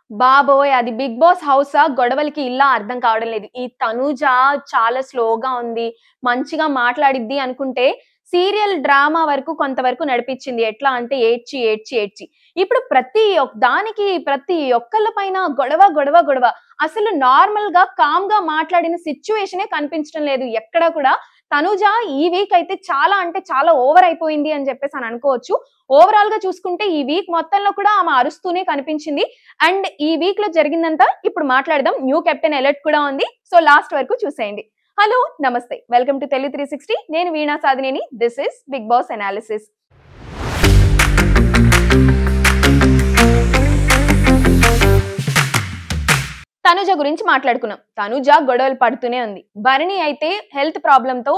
బాబోయ్! అది 'big boss' హౌసా? గొడవలకి ఇల్లా? అర్థం కావడం లేదు. ఈ తనూజ చాలా స్లోగా ఉంది. మంచిగా మాట్లాడిద్ది అనుకుంటే, సీరియల్ డ్రామా వరకు కొంతవరకు నడిపిచ్చింది. ఎట్లా అంటే ఏడ్చి, ఏడ్చి, ఏడ్చి. ఇప్పుడు ప్రతి ఒక్కళ్ళ పైన గొడవ, గొడవ, గొడవ. అసలు నార్మల్‌గా, కామ్‌గా మాట్లాడిన సిట్యుయేషనే కనిపించడం లేదు ఎక్కడ కూడా. తనూజ ఈ వీక్ అయితే చాలా అంటే చాలా ఓవర్ అయిపోయింది అని చెప్పేసని అనుకోవచ్చు. ఓవరాల్‌గా చూసుకుంటే ఈ వీక్ మొత్తంలో కూడా ఆమె అరుస్తూనే కనిపించింది. అండ్ ఈ వీక్ లో జరిగిందంతా ఇప్పుడు మాట్లాడదాం. న్యూ కెప్టెన్ అలర్ట్ కూడా ఉంది. సో లాస్ట్ వరకు చూసేయండి. హలో, నమస్తే, వెల్కమ్ టు తెలుగు 360. నేను Veena Sadhineni. This is Bigg Boss analysis. Tanuja గురించి మాట్లాడుకున్నాం. తనుజ గొడవలు పడుతూనే ఉంది. భరణి అయితే హెల్త్ ప్రాబ్లమ్ తో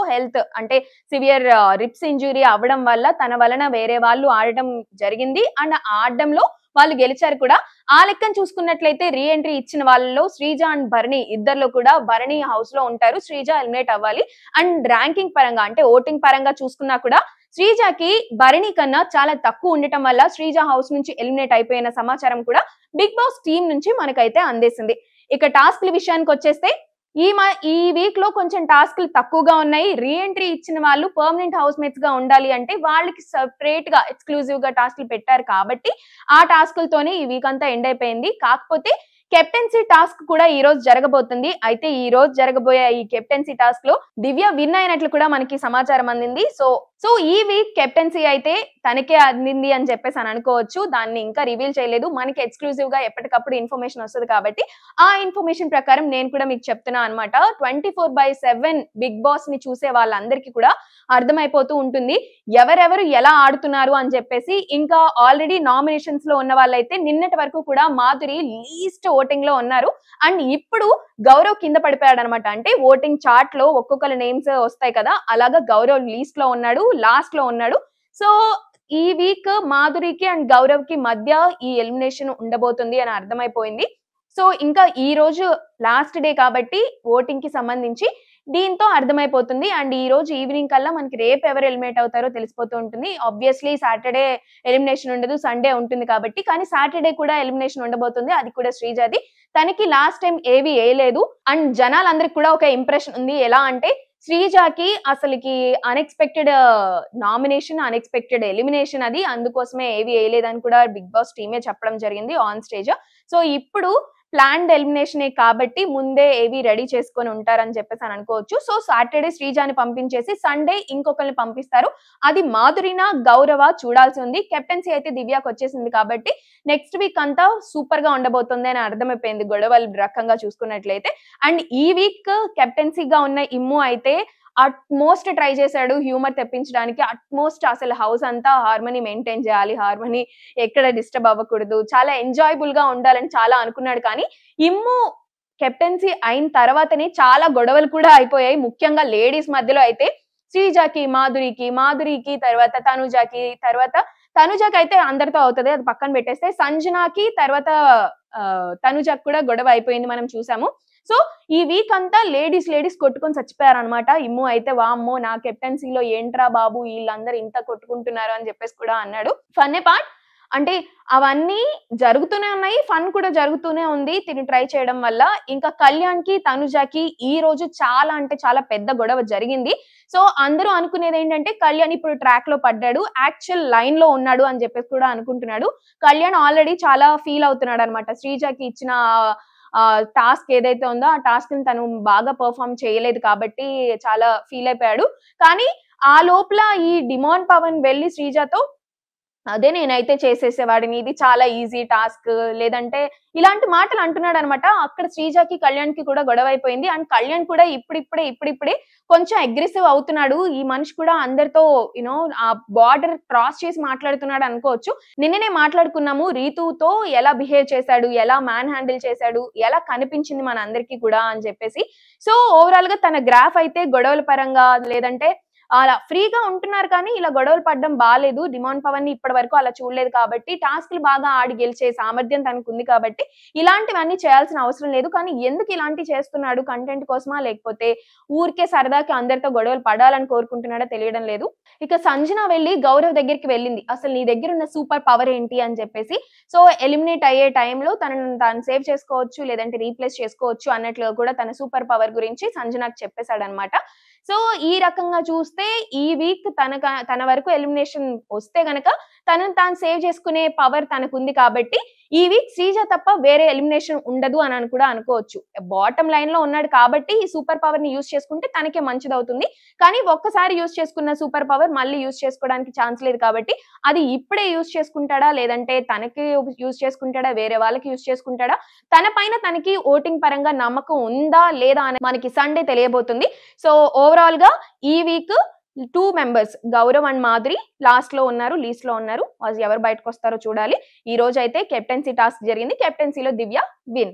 అంటే సివియర్ రిప్స్ ఇంజురీ అవ్వడం వల్ల తన వలన వేరే వాళ్ళు ఆడడం జరిగింది. అండ్ ఆడడంలో వాళ్ళు గెలిచారు కూడా. ఆ లెక్కను చూసుకున్నట్లయితే రీ ఎంట్రీ ఇచ్చిన వాళ్ళలో శ్రీజ అండ్ భరణి ఇద్దర్లో కూడా భరణి హౌస్ లో ఉంటారు. శ్రీజ ఎలిమినేట్ అవ్వాలి. అండ్ ర్యాంకింగ్ పరంగా అంటే ఓటింగ్ పరంగా చూసుకున్నా కూడా శ్రీజకి భరణి కన్నా చాలా తక్కువ ఉండటం వల్ల శ్రీజ హౌస్ నుంచి ఎలిమినేట్ అయిపోయిన సమాచారం కూడా బిగ్ బాస్ టీం నుంచి మనకైతే అందేసింది. ఇక టాస్క్ల విషయానికి వచ్చేస్తే ఈ వీక్ లో కొంచెం టాస్క్లు తక్కువగా ఉన్నాయి. రీ ఎంట్రీ ఇచ్చిన వాళ్ళు పర్మనెంట్ హౌస్ మేట్స్ గా ఉండాలి అంటే వాళ్ళకి సెపరేట్ గా ఎక్స్క్లూజివ్ గా టాస్క్లు పెట్టారు కాబట్టి ఆ టాస్క్లతోనే ఈ వీక్ అంతా ఎండ్ అయిపోయింది. కాకపోతే కెప్టెన్సీ టాస్క్ కూడా ఈ రోజు జరగబోతుంది. అయితే ఈ రోజు జరగబోయే ఈ కెప్టెన్సీ టాస్క్ లో దివ్య విన్ అయినట్లు కూడా మనకి సమాచారం అందింది. సో ఈ వీక్ కెప్టెన్సీ అయితే తనకే అందింది అని చెప్పేసి అని అనుకోవచ్చు. దాన్ని ఇంకా రివీల్ చేయలేదు. మనకి ఎక్స్క్లూజివ్ గా ఎప్పటికప్పుడు ఇన్ఫర్మేషన్ వస్తుంది కాబట్టి ఆ ఇన్ఫర్మేషన్ ప్రకారం నేను కూడా మీకు చెప్తున్నా అనమాట. 24/7 బిగ్ బాస్ ని చూసే వాళ్ళందరికీ కూడా అర్థమైపోతూ ఉంటుంది ఎవరెవరు ఎలా ఆడుతున్నారు అని చెప్పేసి. ఇంకా ఆల్రెడీ నామినేషన్స్ లో ఉన్న వాళ్ళైతే నిన్నటి వరకు కూడా మాధురి లీస్ట్ ఓటింగ్ లో ఉన్నారు. అండ్ ఇప్పుడు గౌరవ్ కింద పడిపోయాడు అనమాట. అంటే ఓటింగ్ చార్ట్ లో ఒక్కొక్కరి నేమ్స్ వస్తాయి కదా, అలాగా గౌరవ్ లీస్ట్ లో ఉన్నాడు, లాస్ట్ లో ఉన్నాడు. సో ఈ వీక్ మాధురికి అండ్ గౌరవ్ కి మధ్య ఈ ఎలిమినేషన్ ఉండబోతుంది అని అర్థమైపోయింది. సో ఇంకా ఈ రోజు లాస్ట్ డే కాబట్టి ఓటింగ్ కి సంబంధించి దీంతో అర్థమైపోతుంది. అండ్ ఈ రోజు ఈవినింగ్ కల్లా మనకి రేపు ఎవరు ఎలిమినేట్ అవుతారో తెలిసిపోతూ ఉంటుంది. ఆబ్వియస్లీ సాటర్డే ఎలిమినేషన్ ఉండదు, సండే ఉంటుంది కాబట్టి. కానీ సాటర్డే కూడా ఎలిమినేషన్ ఉండబోతుంది. అది కూడా శ్రీజాది. తనకి లాస్ట్ టైం ఏవి వేయలేదు. అండ్ జనాలందరికి కూడా ఒక ఇంప్రెషన్ ఉంది. ఎలా అంటే శ్రీజాకి అసలుకి అన్ఎక్స్పెక్టెడ్ నామినేషన్, అన్ఎక్స్పెక్టెడ్ ఎలిమినేషన్ అది. అందుకోసమే ఏవి వేయలేదని కూడా బిగ్ బాస్ టీమే చెప్పడం జరిగింది ఆన్ స్టేజ్. సో ఇప్పుడు ప్లాన్డ్ ఎలిమినేషన్ కాబట్టి ముందే ఏవి రెడీ చేసుకొని ఉంటారని చెప్పేసి అని అనుకోవచ్చు. సో సాటర్డే శ్రీజాని పంపించేసి సండే ఇంకొకరిని పంపిస్తారు. అది మాధురినా గౌరవ చూడాల్సి ఉంది. కెప్టెన్సీ అయితే దివ్యాకి వచ్చేసింది కాబట్టి నెక్స్ట్ వీక్ అంతా సూపర్ గా ఉండబోతుంది అని అర్థమైపోయింది గొడవల రకంగా చూసుకున్నట్లయితే. అండ్ ఈ వీక్ కెప్టెన్సీగా ఉన్న ఇమ్ము అయితే అట్మోస్ట్ ట్రై చేశాడు హ్యూమర్ తెప్పించడానికి. అట్మోస్ట్ అసలు హౌస్ అంతా హార్మనీ మెయింటైన్ చేయాలి, హార్మనీ ఎక్కడ డిస్టర్బ్ అవ్వకూడదు, చాలా ఎంజాయబుల్ గా ఉండాలని చాలా అనుకున్నాడు. కానీ ఇమ్ము కెప్టెన్సీ అయిన తర్వాతనే చాలా గొడవలు కూడా అయిపోయాయి. ముఖ్యంగా లేడీస్ మధ్యలో అయితే శ్రీజాకి, మాధురికి తర్వాత తనుజాకి అయితే అందరితో అవుతుంది, అది పక్కన పెట్టేస్తే. సంజనాకి తర్వాత తనుజాకి కూడా గొడవ అయిపోయింది, మనం చూసాము. సో ఈ వీక్ అంతా లేడీస్ కొట్టుకొని చచ్చిపోయారు అనమాట. ఇమ్ము అయితే వామ్మో నా కెప్టెన్సీలో ఏంట్రా బాబు వీళ్ళందరూ ఇంత కొట్టుకుంటున్నారు అని చెప్పేసి కూడా అన్నాడు. ఫన్నే పార్ట్ అంటే అవన్నీ జరుగుతూనే ఉన్నాయి, ఫన్ కూడా జరుగుతూనే ఉంది తిని ట్రై చేయడం వల్ల. ఇంకా కళ్యాణ్ కి తనుజాకి ఈ రోజు చాలా అంటే చాలా పెద్ద గొడవ జరిగింది. సో అందరూ అనుకునేది ఏంటంటే కళ్యాణ్ ఇప్పుడు ట్రాక్ లో పడ్డాడు, యాక్చువల్ లైన్ లో ఉన్నాడు అని చెప్పేసి కూడా అనుకుంటున్నాడు. కళ్యాణ్ ఆల్రెడీ చాలా ఫీల్ అవుతున్నాడు అనమాట. శ్రీజాకి ఇచ్చిన టాస్క్ ఏదైతే ఉందో ఆ టాస్క్ ని తను బాగా పర్ఫార్మ్ చేయలేదు కాబట్టి చాలా ఫీల్ అయిపోయాడు. కానీ ఆ లోపల ఈ డిమాండ్ పవన్ వెళ్ళి శ్రీజాతో అదే నేనైతే చేసేసేవాడిని, ఇది చాలా ఈజీ టాస్క్, లేదంటే ఇలాంటి మాటలు అంటున్నాడు అనమాట. అక్కడ శ్రీజాకి కళ్యాణ్ కి కూడా గొడవ అయిపోయింది. అండ్ కళ్యాణ్ కూడా ఇప్పుడిప్పుడే కొంచెం అగ్రెసివ్ అవుతున్నాడు. ఈ మనిషి కూడా అందరితో యూనో ఆ బార్డర్ క్రాస్ చేసి మాట్లాడుతున్నాడు అనుకోవచ్చు. నిన్ననే మాట్లాడుకున్నాము రీతుతో ఎలా బిహేవ్ చేశాడు, ఎలా మ్యాన్ హ్యాండిల్ చేశాడు, ఎలా కనిపించింది మన అందరికీ కూడా అని చెప్పేసి. సో ఓవరాల్ గా తన గ్రాఫ్ అయితే గొడవల పరంగా లేదంటే అలా ఫ్రీగా ఉంటున్నారు కానీ ఇలా గొడవలు పడడం బాలేదు. డిమాండ్ పవన్ ని ఇప్పటి వరకు అలా చూడలేదు కాబట్టి టాస్క్‌లు బాగా ఆడి గెలిచే సామర్థ్యం తనకుంది కాబట్టి ఇలాంటివన్నీ చేయాల్సిన అవసరం లేదు. కానీ ఎందుకు ఇలాంటివి చేస్తున్నాడు? కంటెంట్ కోసమా? లేకపోతే ఊరికే సరదాకి అందరితో గొడవలు పడాలని కోరుకుంటున్నాడో తెలియడం లేదు. ఇక సంజన వెళ్లి గౌరవ్ దగ్గరికి వెళ్ళింది. అసలు నీ దగ్గర ఉన్న సూపర్ పవర్ ఏంటి అని చెప్పేసి. సో ఎలిమినేట్ అయ్యే టైంలో తనను తాను సేవ్ చేసుకోవచ్చు లేదంటే రీప్లేస్ చేసుకోవచ్చు అన్నట్లుగా కూడా తన సూపర్ పవర్ గురించి సంజనకు చెప్పేశాడన్నమాట. సో ఈ రకంగా చూస్తే ఈ వీక్ తన వరకు ఎలిమినేషన్ వస్తే గనక తనను తాను సేవ్ చేసుకునే పవర్ తనకుంది కాబట్టి ఈ వీక్ శ్రీజ తప్ప వేరే ఎలిమినేషన్ ఉండదు అని కూడా అనుకోవచ్చు. బాటమ్ లైన్ లో ఉన్నాడు కాబట్టి ఈ సూపర్ పవర్ ని యూజ్ చేసుకుంటే తనకే మంచిదవుతుంది. కానీ ఒక్కసారి యూజ్ చేసుకున్న సూపర్ పవర్ మళ్ళీ యూజ్ చేసుకోవడానికి ఛాన్స్ లేదు కాబట్టి అది ఇప్పుడే యూజ్ చేసుకుంటాడా లేదంటే తనకి యూజ్ చేసుకుంటాడా వేరే వాళ్ళకి యూజ్ చేసుకుంటాడా తన పైన తనకి ఓటింగ్ పరంగా నమ్మకం ఉందా లేదా అని మనకి సండే తెలియబోతుంది. సో ఓవరాల్ గా ఈ week 2 members Gaurav and Madhuri least లో ఉన్నారు. ఎవరు బయటకు వస్తారో చూడాలి. ఈ రోజు అయితే కెప్టెన్సీ టాస్క్ జరిగింది. కెప్టెన్సీలో దివ్య విన్.